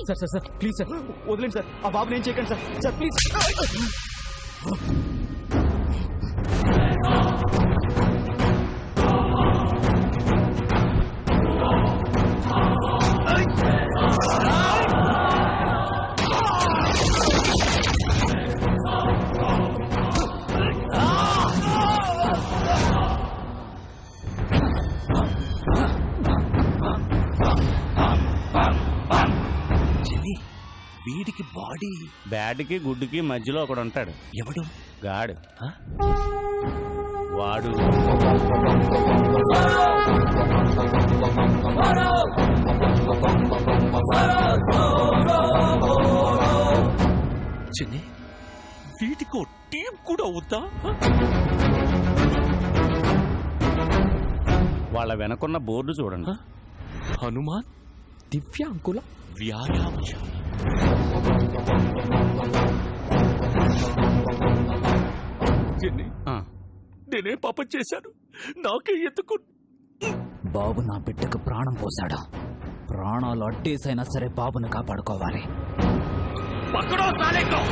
Sir sir sir please sir వదిలేండి sir. ఆ బాబుని ఏం చేయకండి సార్. Sir please. వీడికి బాడీ బ్యాడ్కి గుడ్డుకి మధ్యలో ఒకడు ఉంటాడు. ఎవడు? గాడు. వాడు చిన్ని వీటికో టీం కూడా అవుతా? వాళ్ళ వెనకున్న బోర్డు చూడండి. హనుమాన్ దివ్యాంకుల వ్యాయామశాల. నేనే పాపం చేశాను, నాకే ఎందుకు? బాబు నా బిడ్డకు ప్రాణం పోశాడు. ప్రాణాలు అడ్డేసైనా సరే బాబుని కాపాడుకోవాలి. పక్కడో సాలేకో.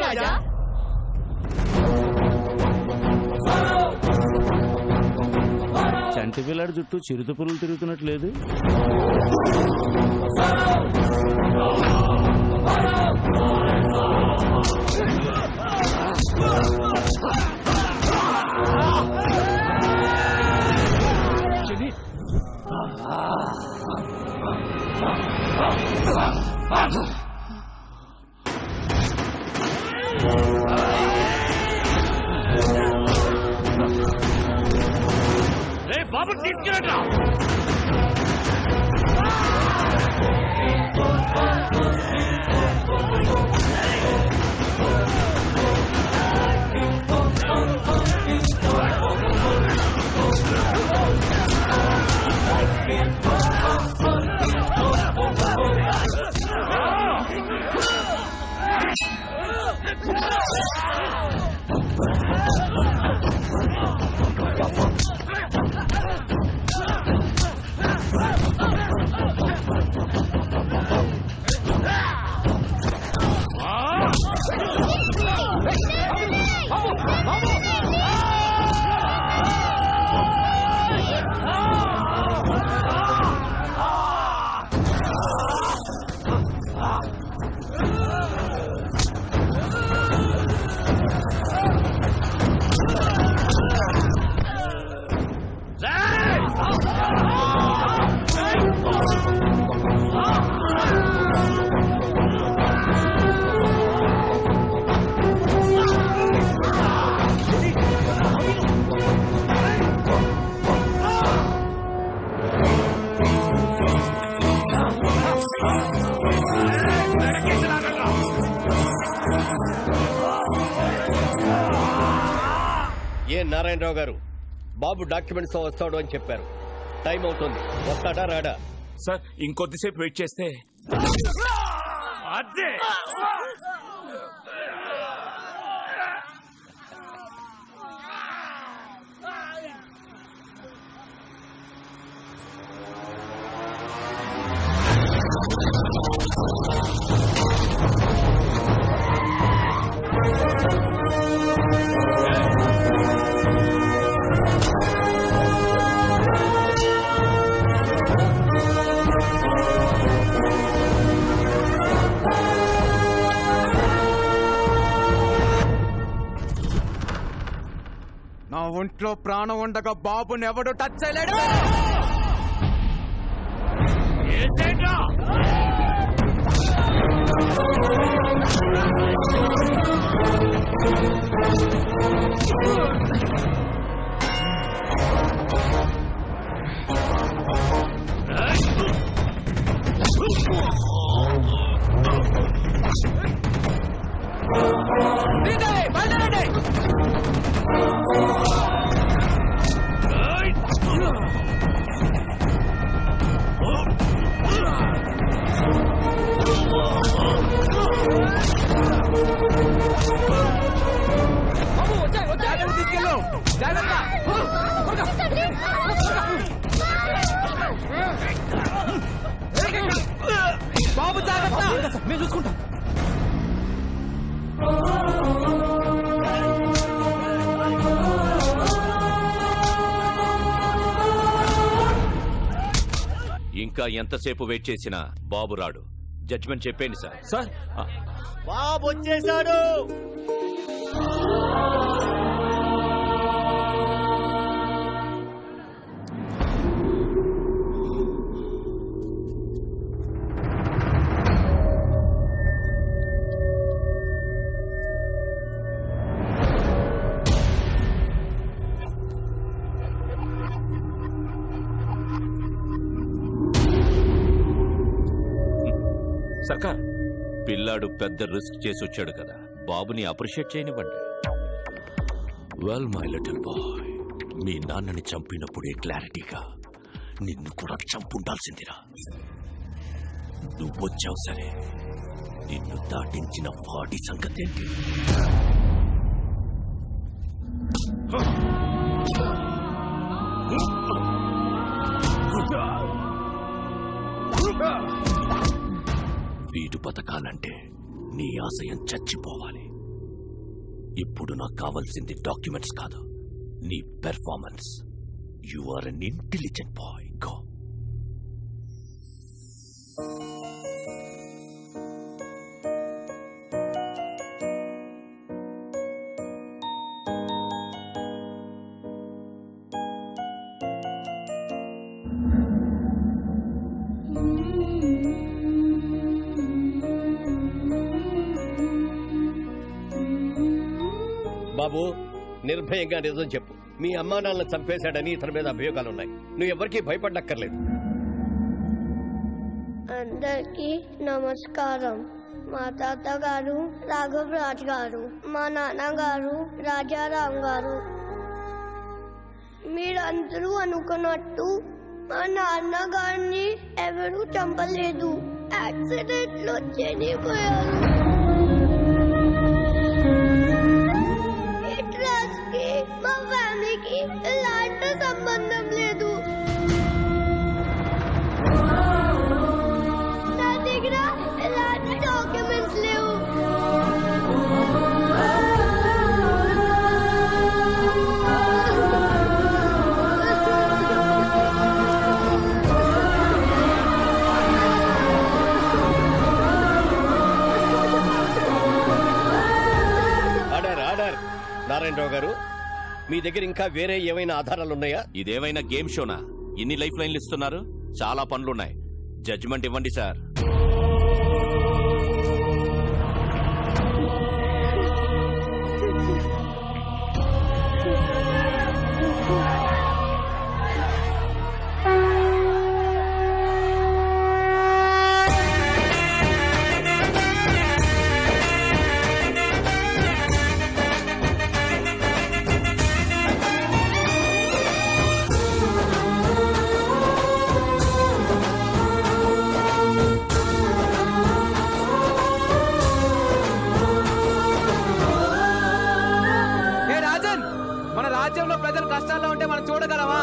రాజా చంటి పిల్లాడి చుట్టూ చిరుత పురులు తిరుగుతున్నట్లేదు. బాబు తీసుకెళ్ళరా. ఏ నారాయణరావు గారు, బాబు డాక్యుమెంట్స్ తో వస్తాడు అని చెప్పారు. టైం అవుతుంది, వస్తాడా రాడా? సార్ ఇంకొద్దిసేపు వెయిట్ చేస్తే. అదే నా ఒంట్లో ప్రాణం ఉండగా బాబుని ఎవడు టచ్ చేయలేడు. వెళ్ళు జాగ్రత్త బాబు జాగ్రత్త మేము చూసుకుంటాం. ఇంకా ఎంతసేపు వెయిట్ చేసినా బాబు రాడు. జడ్జిమెంట్ చెప్పేయండి సార్. సార్ బాబు వచ్చేసాడు. సర్కార్, పిల్లాడు పెద్ద రిస్క్ చేసి వచ్చాడు కదా, బాబుని అప్రిషియేట్ చేయనివ్వండి. వెల్ మై లిటిల్ బాయ్, మీ నాన్నని చంపినప్పుడే క్లారిటీగా నిన్ను కూడా చంపుండాల్సిందిరా. నువ్వొచ్చావు సరే, నిన్ను దాటించిన వాడి సంగతి ఏంటి? వీడు బతకాలంటే నీ ఆశయం చచ్చిపోవాలి. ఇప్పుడు నాకు కావాల్సింది డాక్యుమెంట్స్ కాదు, నీ performance. You are an intelligent boy. Go. బాబు, నిర్భయంగా నిజం చెప్పు. మీ అమ్మా నాన్నలను చంపేశాడని ఇతని మీద అభియోగాలున్నాయి. నువ్వు ఎవరికీ భయపడక్కర్లేదు. అందరికీ నమస్కారం. మా తాతగారు రాఘవ్ రాజ్ గారు, మా నాన్నగారు రాజారాం గారు. మీరందరూ అనుకున్నట్టు మా నాన్నగారిని ఎవరూ చంపలేదు. యాక్సిడెంట్ లో చనిపోయారు. ఈ ట్రస్ట్ కి మా ఫ్యామిలీకి ఎలాంటి సంబంధం లేదు. నా దగ్గర ఎలాంటి డాక్యుమెంట్స్ లేవు. నారాయణరావు గారు, మీ దగ్గర ఇంకా వేరే ఏమైనా ఆధారాలున్నాయా? ఇదేమైనా గేమ్ షోనా? ఇన్ని లైఫ్ లైన్లు ఇస్తున్నారు. చాలా పనులున్నాయి. జడ్జిమెంట్ ఇవ్వండి సార్. రాజ్యంలో ప్రజలు కష్టాల్లో ఉంటే మనం చూడగలమా?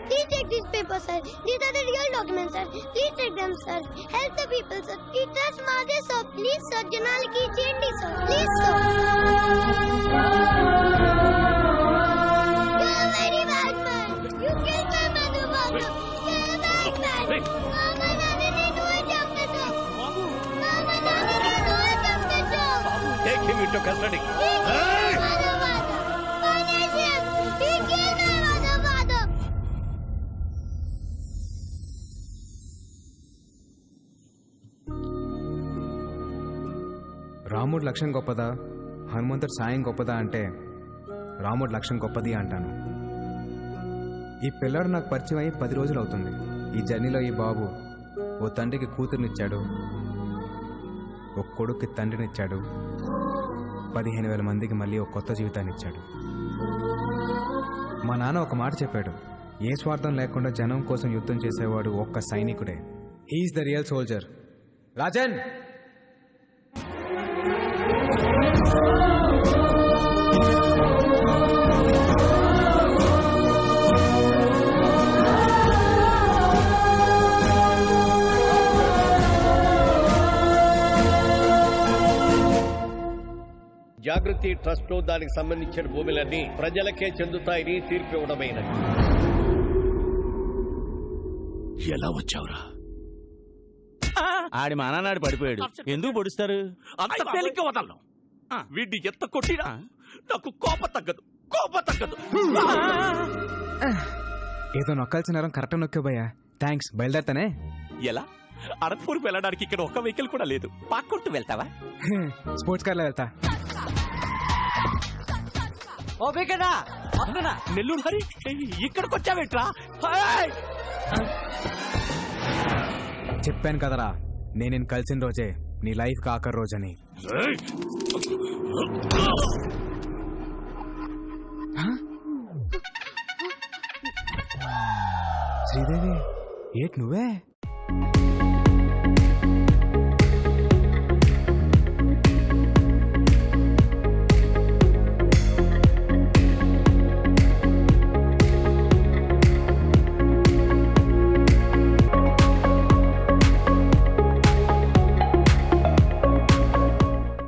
Please take these papers, sir. These are the real documents, sir. Please take them, sir. Help the people, sir. We trust Mother, sir. Please, sir. Janaliki change, sir. Please, sir. You're a very bad man. You killed my mother, father. You're a bad man. Mama, Nani, need to jump the top. Mama, Nani, need to jump the top. Take him into custody. He killed my mother, father. Punish him. He killed my mother, father. రాముడి లక్ష్యం గొప్పదా, హనుమంతుడి సాయం గొప్పదా అంటే రాముడి లక్ష్యం గొప్పది అంటాను. ఈ పిల్లాడు నాకు పరిచయం అయ్యి 10 రోజులు అవుతుంది. ఈ జర్నీలో ఈ బాబు ఓ తండ్రికి కూతురునిచ్చాడు, ఓ కొడుక్కి తండ్రినిచ్చాడు, 15,000 మందికి మళ్ళీ ఒక కొత్త జీవితాన్ని ఇచ్చాడు. మా నాన్న ఒక మాట చెప్పాడు, ఏ స్వార్థం లేకుండా జనం కోసం యుద్ధం చేసేవాడు ఒక్క సైనికుడే. He is the real soldier. Rajan, Jagruti trust లో దానికి సంబంధించిన భూములన్నీ ప్రజలకే చెందుతాయని తీర్పు ఇవ్వడమైనది. ఎలా వచ్చావురా? ఆడి మానాడు పడిపోయాడు. ఎందుకు పొడుస్తారు? అంత తేలిగ్గా వదలను. వీడిని ఎంత కొట్టినా నాకు కోపం తగ్గదు. ఏదో నొక్కాల్సిన నరం కరెక్ట్ నొక్కేబోయా. థ్యాంక్స్. బయలుదేరతానే. ఎలా? అనంతపూర్కి వెళ్ళడానికి ఇక్కడ ఒక్క వెహికల్ కూడా లేదు. పాక్కుంటూ వెళ్తావా? స్పోర్ట్స్ కార్లో వెళ్తా. ఓ పీకన్నా వస్తున్నా. నెల్లూరు హరి ఇక్కడికి వచ్చావేట్రా? చెప్పాను కదరా, నేను కలిసిన రోజే నీ లైఫ్ ఆఖరి రోజని. శ్రీదేవి, ఏట్ నువ్వే?